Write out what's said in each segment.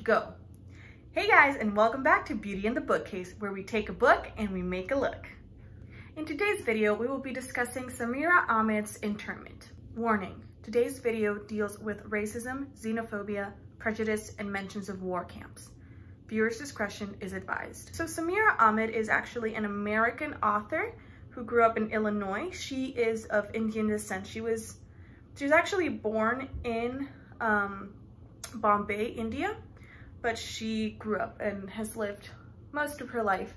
go. Hey guys, and welcome back to Beauty in the Bookcase, where we take a book and we make a look. In today's video, we will be discussing Samira Ahmed's Internment. Warning, today's video deals with racism, xenophobia, prejudice, and mentions of war camps. Viewers' discretion is advised. So Samira Ahmed is actually an American author who grew up in Illinois. She is of Indian descent. She was actually born in Bombay, India, but she grew up and has lived most of her life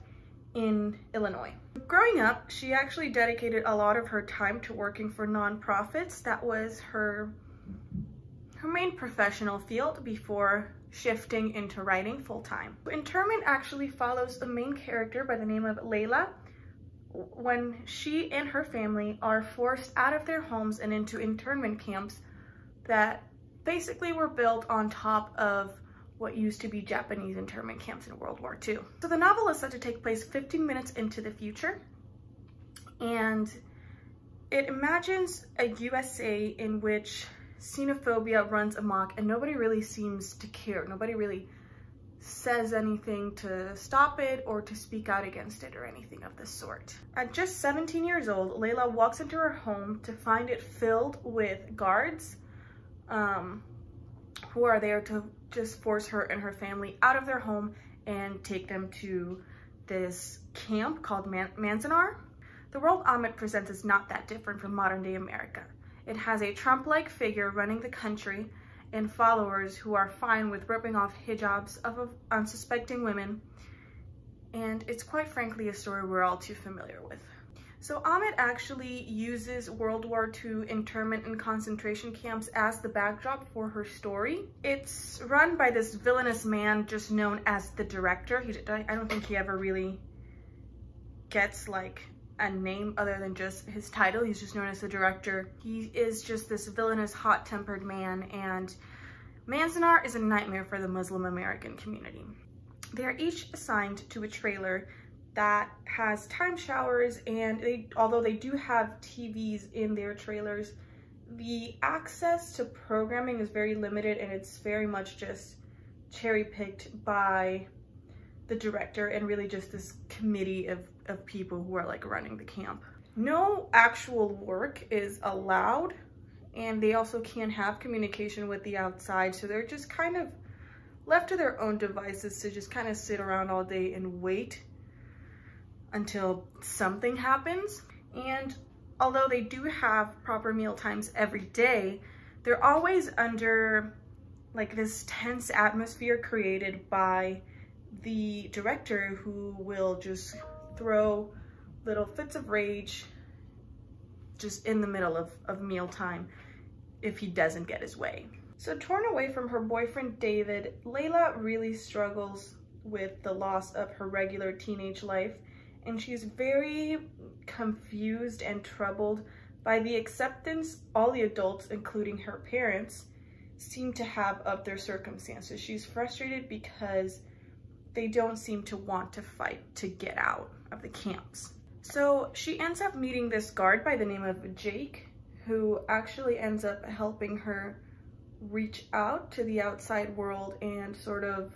in Illinois. Growing up, she actually dedicated a lot of her time to working for nonprofits. That was her main professional field before shifting into writing full-time. Internment actually follows the main character by the name of Layla when she and her family are forced out of their homes and into internment camps that basically were built on top of what used to be Japanese internment camps in World War II. So the novel is set to take place 15 minutes into the future, and it imagines a USA in which xenophobia runs amok and nobody really seems to care. Nobody really says anything to stop it or to speak out against it or anything of the sort. At just 17 years old, Layla walks into her home to find it filled with guards who are there to just force her and her family out of their home and take them to this camp called Manzanar. The world Ahmed presents is not that different from modern day America. It has a Trump-like figure running the country and followers who are fine with ripping off hijabs of unsuspecting women, and it's quite frankly a story we're all too familiar with. So Ahmed actually uses World War II internment and concentration camps as the backdrop for her story. It's run by this villainous man just known as the director. I don't think he ever really gets like a name other than just his title. He's just known as the director. He is just this villainous, hot-tempered man, and Manzanar is a nightmare for the Muslim American community. They are each assigned to a trailer that has time showers, and although they do have TVs in their trailers, the access to programming is very limited, and it's very much just cherry-picked by the director and really just this committee of people who are like running the camp. No actual work is allowed, and they also can't have communication with the outside, so they're just kind of left to their own devices to just kind of sit around all day and wait until something happens. And although they do have proper meal times every day, they're always under like this tense atmosphere created by the director, who will just throw little fits of rage just in the middle of mealtime if he doesn't get his way. So torn away from her boyfriend David, Layla really struggles with the loss of her regular teenage life, and she's very confused and troubled by the acceptance all the adults, including her parents, seem to have of their circumstances. She's frustrated because they don't seem to want to fight to get out of the camps. So she ends up meeting this guard by the name of Jake, who actually ends up helping her reach out to the outside world and sort of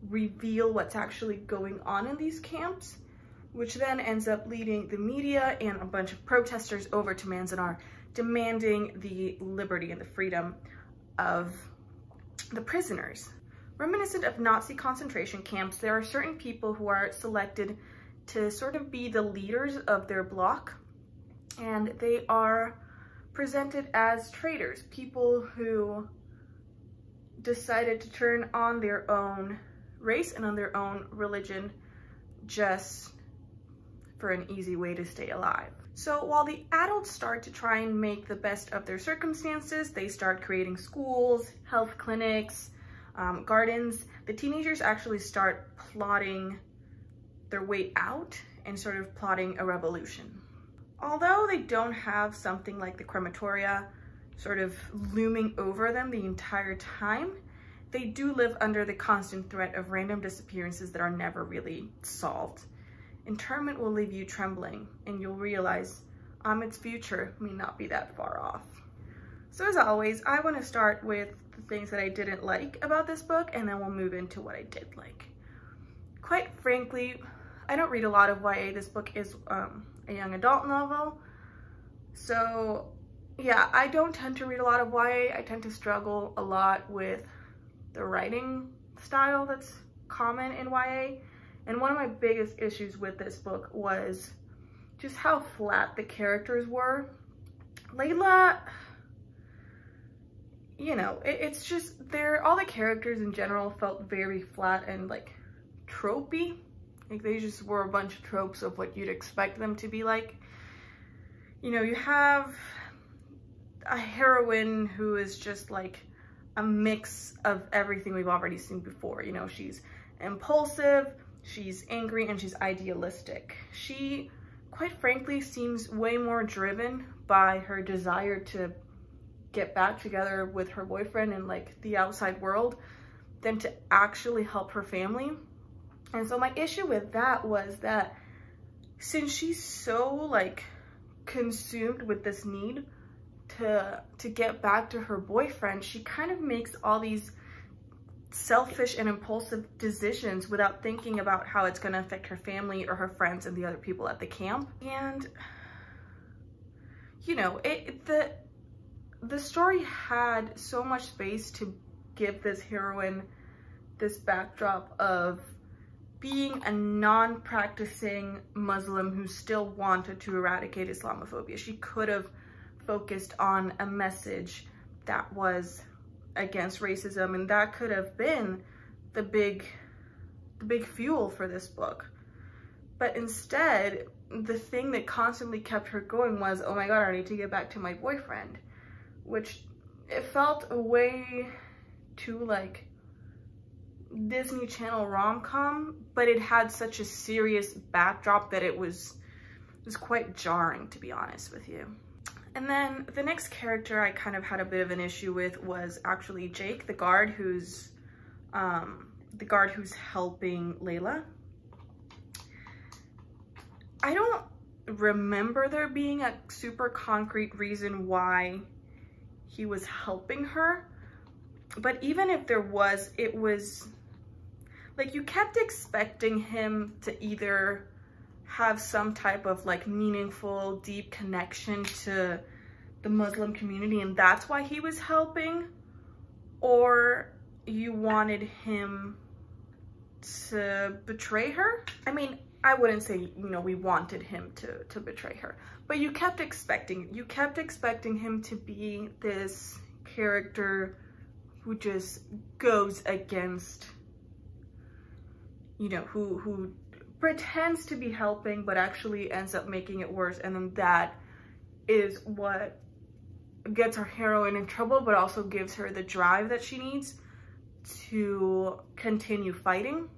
reveal what's actually going on in these camps, which then ends up leading the media and a bunch of protesters over to Manzanar, demanding the liberty and the freedom of the prisoners. Reminiscent of Nazi concentration camps, there are certain people who are selected to sort of be the leaders of their bloc, and they are presented as traitors, people who decided to turn on their own race and on their own religion just for an easy way to stay alive. So while the adults start to try and make the best of their circumstances, they start creating schools, health clinics, gardens, the teenagers actually start plotting their way out and sort of plotting a revolution. Although they don't have something like the crematoria sort of looming over them the entire time, they do live under the constant threat of random disappearances that are never really solved. Internment will leave you trembling, and you'll realize Ahmed's future may not be that far off. So as always, I want to start with the things that I didn't like about this book, and then we'll move into what I did like. Quite frankly, I don't read a lot of YA. This book is a young adult novel. So yeah, I don't tend to read a lot of YA. I tend to struggle a lot with the writing style that's common in YA. And one of my biggest issues with this book was just how flat the characters were. Layla, you know, it's just, all the characters in general felt very flat and like tropey. Like they just were a bunch of tropes of what you'd expect them to be like. You know, you have a heroine who is just like a mix of everything we've already seen before. You know, she's impulsive, she's angry, and she's idealistic. She, quite frankly, seems way more driven by her desire to get back together with her boyfriend and like the outside world than to actually help her family. And so my issue with that was that since she's so like consumed with this need to get back to her boyfriend, she kind of makes all these selfish and impulsive decisions without thinking about how it's going to affect her family or her friends and the other people at the camp. And you know, the story had so much space to give this heroine this backdrop of being a non-practicing Muslim who still wanted to eradicate Islamophobia. She could have focused on a message that was against racism, and that could have been the big fuel for this book. But instead, the thing that constantly kept her going was, oh my god, I need to get back to my boyfriend, which it felt way too like Disney Channel rom-com, but it had such a serious backdrop that it was quite jarring, to be honest with you. And then the next character I kind of had a bit of an issue with was actually Jake, the guard who's helping Layla. I don't remember there being a super concrete reason why he was helping her, but even if there was, it was like you kept expecting him to either have some type of like meaningful, deep connection to the Muslim community and that's why he was helping, or you wanted him to betray her. I mean, I wouldn't say, you know, we wanted him to betray her, but you kept expecting him to be this character who just goes against, you know, who pretends to be helping but actually ends up making it worse, and then that is what gets our heroine in trouble but also gives her the drive that she needs to continue fighting.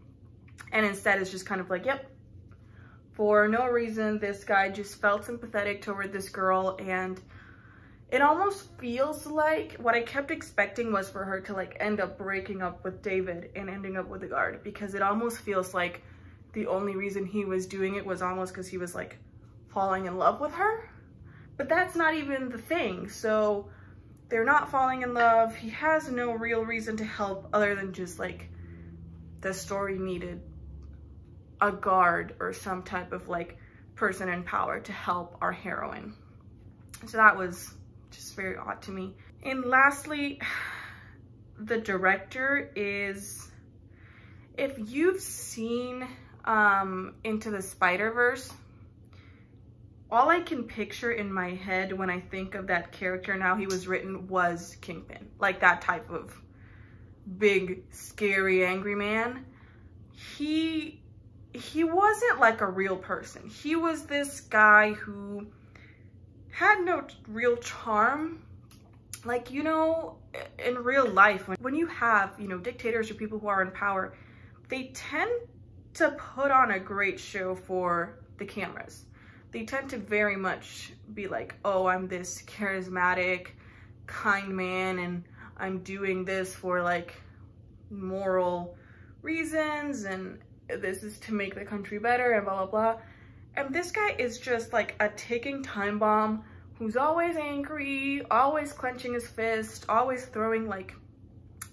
And instead it's just kind of like, yep, for no reason this guy just felt sympathetic toward this girl, and it almost feels like what I kept expecting was for her to like end up breaking up with David and ending up with the guard, because it almost feels like the only reason he was doing it was almost because he was like falling in love with her. But that's not even the thing. So they're not falling in love. He has no real reason to help other than just like the story needed a guard or some type of like person in power to help our heroine. So that was just very odd to me. And lastly, the director is, if you've seen Into the Spider-Verse, all I can picture in my head when I think of that character and how he was written was Kingpin, like that type of big, scary, angry man. He wasn't like a real person. He was this guy who had no real charm. Like, you know, in real life, when you have, you know, dictators or people who are in power, they tend to put on a great show for the cameras. They tend to very much be like, oh, I'm this charismatic, kind man, and I'm doing this for like moral reasons, and this is to make the country better, and blah, blah, blah. And this guy is just like a ticking time bomb who's always angry, always clenching his fist, always throwing like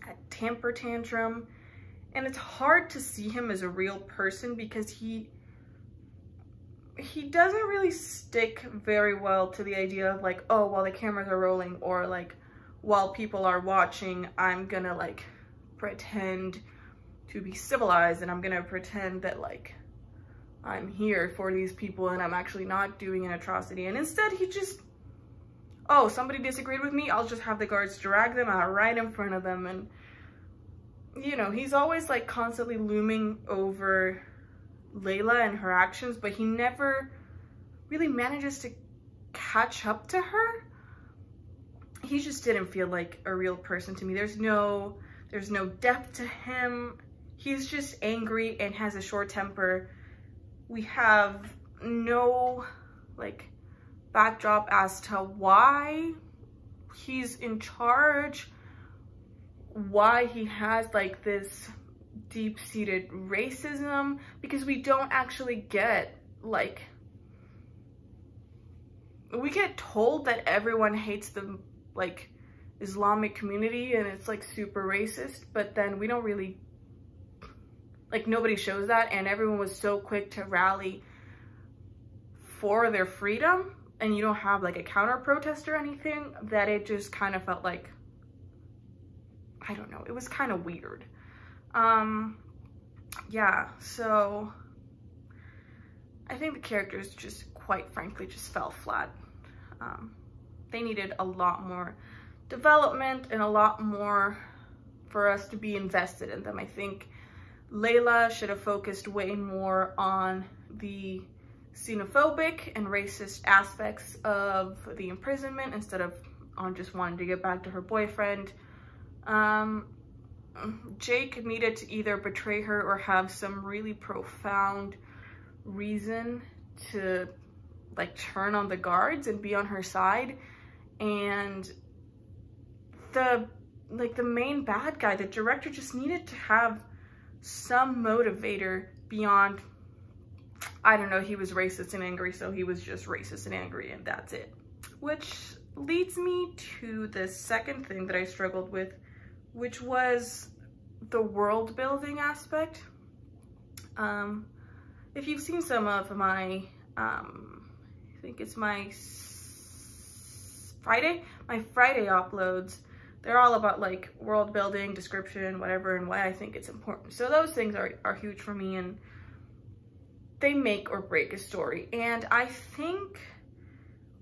a temper tantrum. And it's hard to see him as a real person because he doesn't really stick very well to the idea of like, oh, while the cameras are rolling, or like while people are watching, I'm gonna like pretend to be civilized, and I'm gonna pretend that like I'm here for these people and I'm actually not doing an atrocity. And instead he just, oh, somebody disagreed with me, I'll just have the guards drag them out right in front of them. And you know, he's always like constantly looming over Layla and her actions, but he never really manages to catch up to her. He just didn't feel like a real person to me. There's no depth to him. He's just angry and has a short temper. We have no like backdrop as to why he's in charge, why he has like this deep-seated racism, because we don't actually get like, we get told that everyone hates the like Islamic community and it's like super racist, but then we don't really, like, nobody shows that, and everyone was so quick to rally for their freedom, and you don't have like a counter protest or anything, that it just kind of felt like, I don't know, it was kind of weird. Yeah, so I think the characters just, quite frankly, just fell flat. They needed a lot more development and a lot more for us to be invested in them. I think Layla should have focused way more on the xenophobic and racist aspects of the imprisonment instead of on just wanting to get back to her boyfriend. Jake needed to either betray her or have some really profound reason to like turn on the guards and be on her side. And the main bad guy, the director, just needed to have some motivator beyond, I don't know, he was racist and angry, so he was just racist and angry and that's it. Which leads me to the second thing that I struggled with, which was the world building aspect. If you've seen some of my, I think it's my Friday uploads, they're all about like world building, description, whatever, and why I think it's important. So those things are huge for me, and they make or break a story. And I think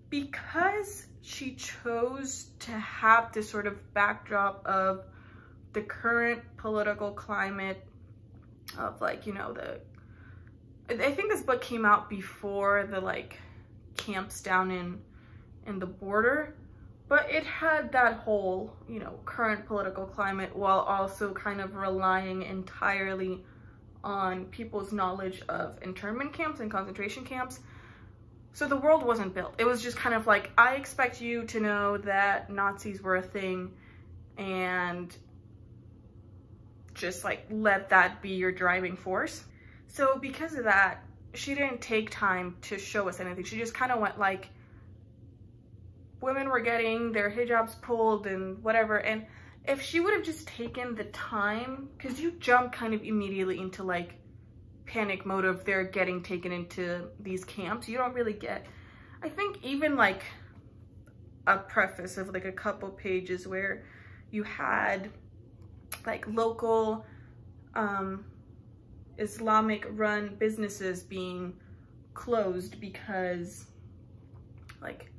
because she chose to have this sort of backdrop of the current political climate of like, you know, I think this book came out before the like camps down in the border, but it had that whole, you know, current political climate while also kind of relying entirely on people's knowledge of internment camps and concentration camps. So the world wasn't built. It was just kind of like, I expect you to know that Nazis were a thing, and just like let that be your driving force. So because of that, she didn't take time to show us anything. She just kind of went like, women were getting their hijabs pulled and whatever. And if she would have just taken the time, because you jump kind of immediately into like panic mode of they're getting taken into these camps, you don't really get, I think, even like a preface of like a couple pages where you had like local Islamic run businesses being closed because like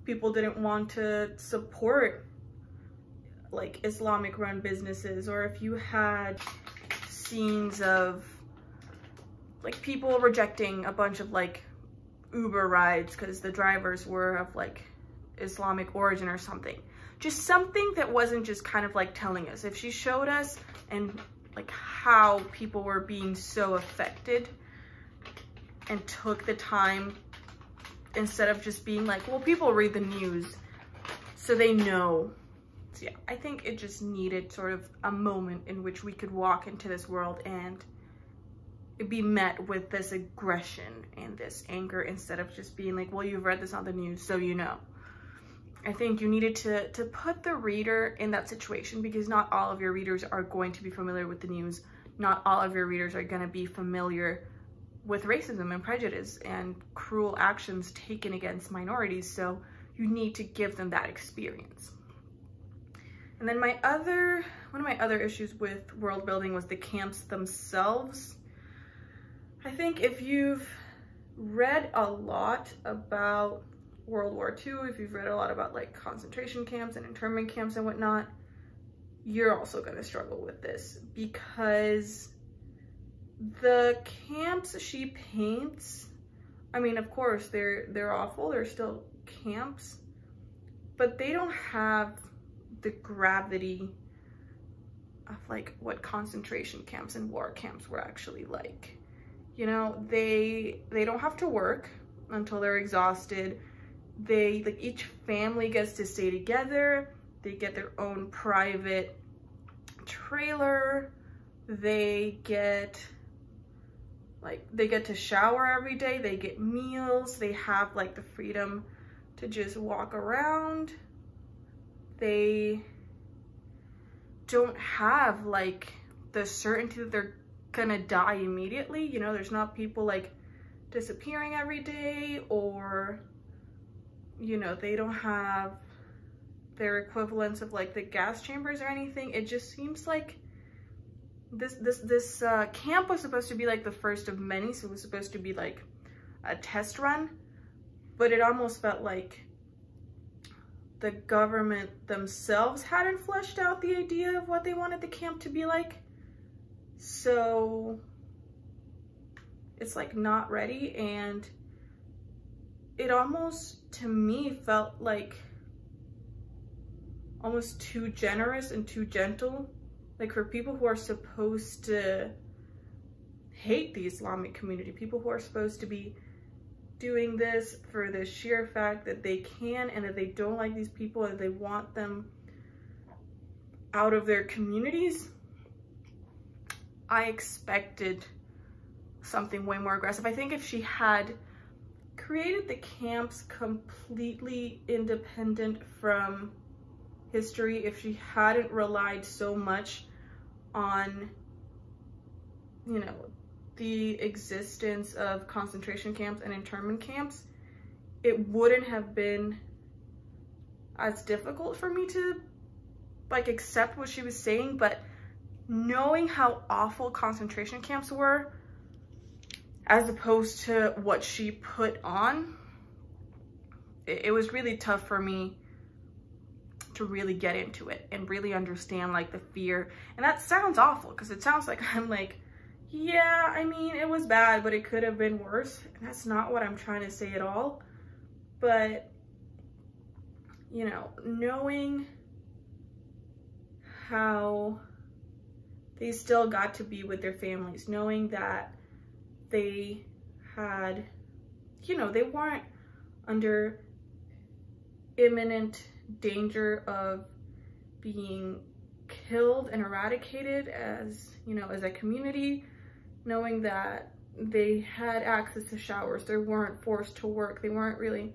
people didn't want to support like Islamic run businesses, or if you had scenes of like people rejecting a bunch of like Uber rides because the drivers were of like Islamic origin or something. Just something that wasn't just kind of like telling us. If she showed us and like how people were being so affected and took the time, instead of just being like, well, people read the news so they know. So yeah, I think it just needed sort of a moment in which we could walk into this world and be met with this aggression and this anger, instead of just being like, well, you've read this on the news, so you know. I think you needed to put the reader in that situation, because not all of your readers are going to be familiar with the news. Not all of your readers are going to be familiar with racism and prejudice and cruel actions taken against minorities. So you need to give them that experience. And then one of my other issues with world building was the camps themselves. I think if you've read a lot about World War II, if you've read a lot about like concentration camps and internment camps and whatnot, you're also going to struggle with this, because the camps she paints, I mean, of course they're awful, they're still camps, but they don't have the gravity of like what concentration camps and war camps were actually like. You know, they don't have to work until they're exhausted. They, like, each family gets to stay together. They get their own private trailer. They get to shower every day. They get meals. They have like the freedom to just walk around. They don't have like the certainty that they're gonna die immediately. You know, there's not people like disappearing every day, or, you know, they don't have their equivalents of like the gas chambers or anything. It just seems like this camp was supposed to be like the first of many, so it was supposed to be like a test run, but it almost felt like the government themselves hadn't fleshed out the idea of what they wanted the camp to be like. So it's like not ready, and it almost, to me, felt like almost too generous and too gentle, like for people who are supposed to hate the Islamic community, people who are supposed to be doing this for the sheer fact that they can, and that they don't like these people and they want them out of their communities. I expected something way more aggressive. I think if she had created the camps completely independent from history, if she hadn't relied so much on, you know, the existence of concentration camps and internment camps, it wouldn't have been as difficult for me to like accept what she was saying. But knowing how awful concentration camps were, as opposed to what she put on, it was really tough for me to really get into it and really understand like the fear. And that sounds awful, because it sounds like I'm like, yeah, I mean, it was bad, but it could have been worse. And that's not what I'm trying to say at all. But, you know, knowing how they still got to be with their families, knowing that they had, you know, they weren't under imminent danger of being killed and eradicated as, you know, as a community, knowing that they had access to showers, they weren't forced to work, they weren't really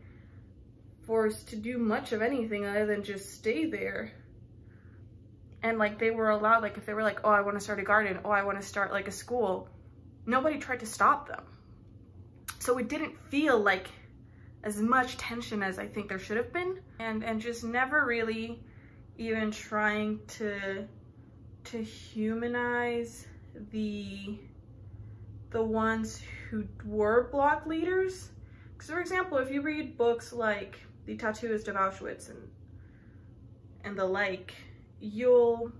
forced to do much of anything other than just stay there. And like they were allowed, like if they were like, oh, I want to start a garden, oh, I want to start like a school, nobody tried to stop them. So it didn't feel like as much tension as I think there should have been, and just never really even trying to humanize the ones who were Bloc leaders. Because for example, if you read books like The Tattooist of Auschwitz and the like, you'll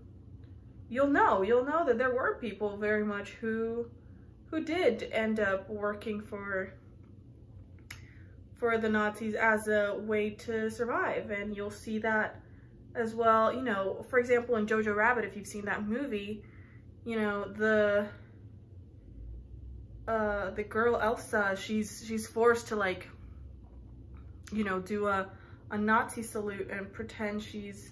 know that there were people very much who did end up working for the Nazis as a way to survive. And you'll see that as well, you know, for example, in Jojo Rabbit, if you've seen that movie, you know, the girl Elsa, she's forced to like, you know, do a Nazi salute and pretend she's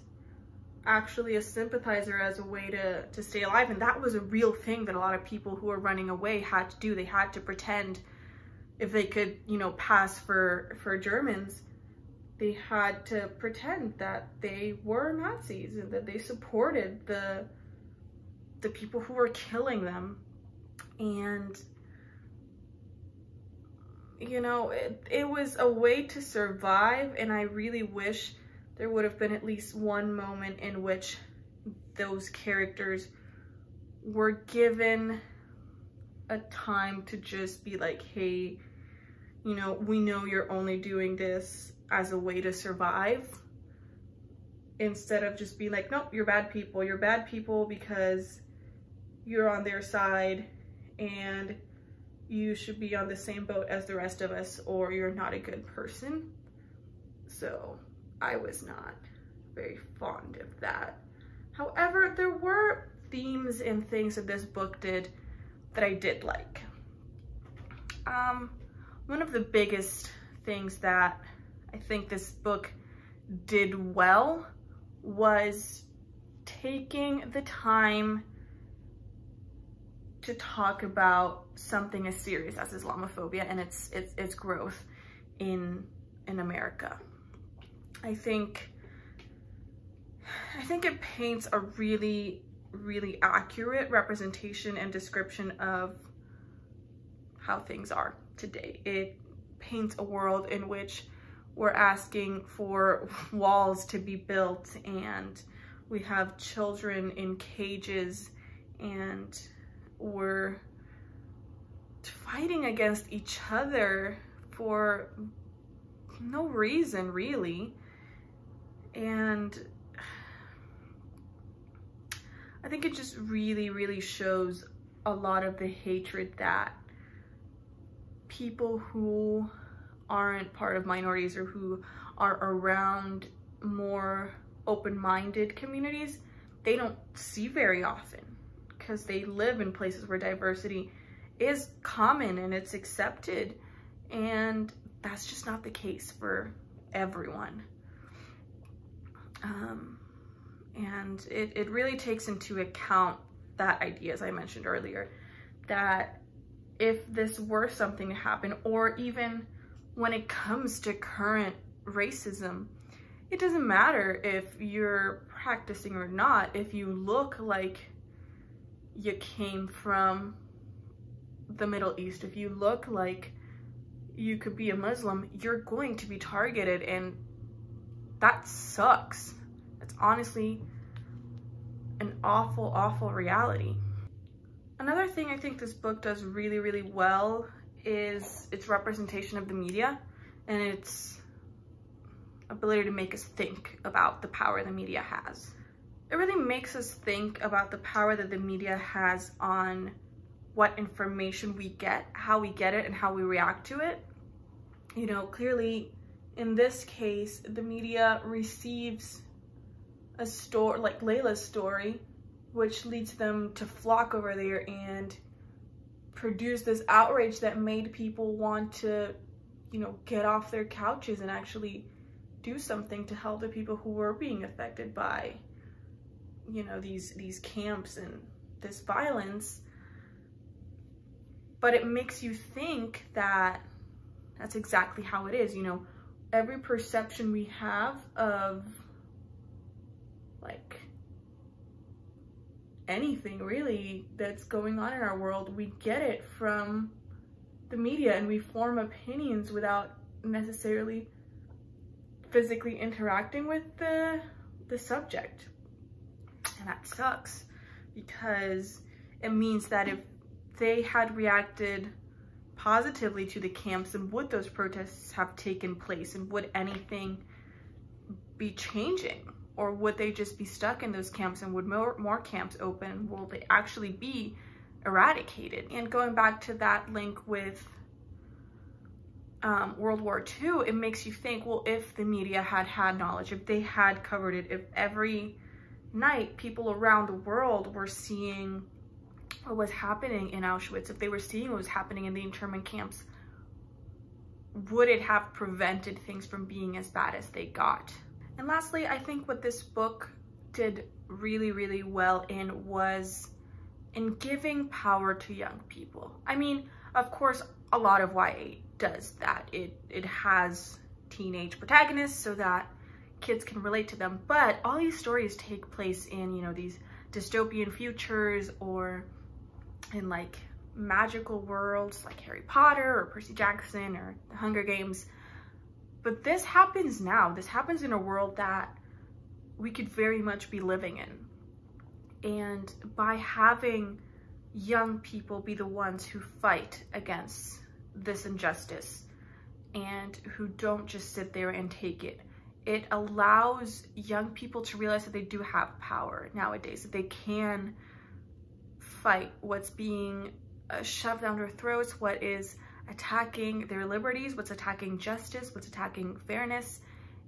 actually a sympathizer as a way to stay alive. And that was a real thing that a lot of people who were running away had to do. They had to pretend, if they could, you know, pass for Germans, they had to pretend that they were Nazis and that they supported the people who were killing them. And you know, it was a way to survive, and I really wish there would have been at least one moment in which those characters were given a time to just be like, hey, you know, we know you're only doing this as a way to survive, instead of just being like, nope, you're bad people because you're on their side and you should be on the same boat as the rest of us, or you're not a good person. So I was not very fond of that. However, there were themes and things that this book did that I did like. One of the biggest things that I think this book did well was taking the time to talk about something as serious as Islamophobia and its growth in America. I think it paints a really accurate representation and description of how things are today. It paints a world in which we're asking for walls to be built, and we have children in cages, and we're fighting against each other for no reason, really. And I think it just really shows a lot of the hatred that people who aren't part of minorities or who are around more open-minded communities, they don't see very often, because they live in places where diversity is common and it's accepted, and that's just not the case for everyone. And it really takes into account that idea, as I mentioned earlier, that if this were something to happen, or even when it comes to current racism, it doesn't matter if you're practicing or not. If you look like you came from the Middle East, if you look like you could be a Muslim, you're going to be targeted, and that sucks. It's honestly an awful reality. Another thing I think this book does really well is its representation of the media and its ability to make us think about the power the media has. It really makes us think about the power that the media has on what information we get, how we get it, and how we react to it. You know, clearly in this case, the media receives a story like Layla's story, which leads them to flock over there and produce this outrage that made people want to, you know, get off their couches and actually do something to help the people who were being affected by, you know, these camps and this violence. But it makes you think that that's exactly how it is. You know, every perception we have of like anything really that's going on in our world, we get it from the media, and we form opinions without necessarily physically interacting with the subject. And that sucks, because it means that if they had reacted positively to the camps, and would those protests have taken place, and would anything be changing? Or would they just be stuck in those camps, and would more camps open? Will they actually be eradicated? And going back to that link with World War II, it makes you think, well, if the media had knowledge, if they had covered it, if every night people around the world were seeing what was happening in Auschwitz, if they were seeing what was happening in the internment camps, would it have prevented things from being as bad as they got? And lastly, I think what this book did really well in was in giving power to young people. I mean, of course, a lot of YA does that. It has teenage protagonists so that kids can relate to them. But all these stories take place in, you know, these dystopian futures or in like magical worlds like Harry Potter or Percy Jackson or the Hunger Games. But this happens now. This happens in a world that we could very much be living in. And by having young people be the ones who fight against this injustice and who don't just sit there and take it, it allows young people to realize that they do have power nowadays, that they can fight what's being shoved down their throats, what is attacking their liberties, what's attacking justice, what's attacking fairness,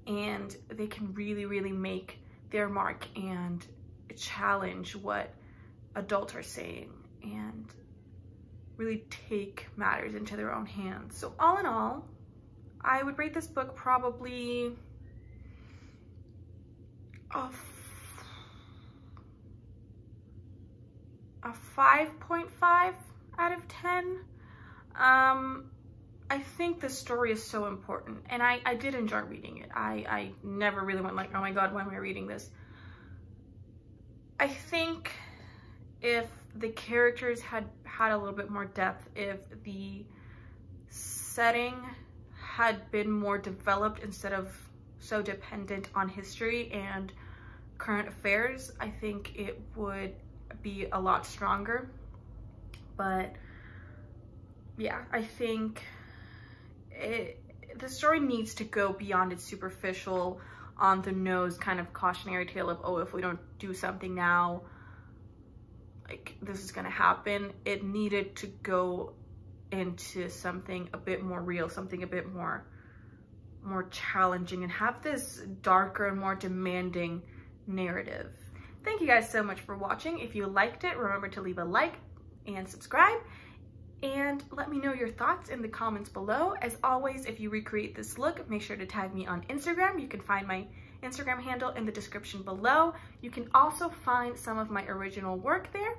and they can really, really make their mark and challenge what adults are saying and really take matters into their own hands. So all in all, I would rate this book probably a 5.5 out of 10. I think the story is so important, and I did enjoy reading it. I never really went like, oh my god, why am I reading this? I think if the characters had a little bit more depth, if the setting had been more developed instead of so dependent on history and current affairs, I think it would be a lot stronger. But yeah, I think the story needs to go beyond its superficial, on the nose kind of cautionary tale of, oh, if we don't do something now, like this is gonna happen. It needed to go into something a bit more real, something a bit more challenging, and have this darker and more demanding narrative. Thank you guys so much for watching. If you liked it, remember to leave a like and subscribe, and let me know your thoughts in the comments below. As always, if you recreate this look, make sure to tag me on Instagram. You can find my Instagram handle in the description below. You can also find some of my original work there.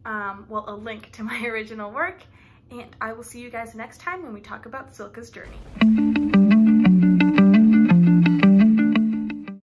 Well, a link to my original work. And I will see you guys next time when we talk about Silka's journey.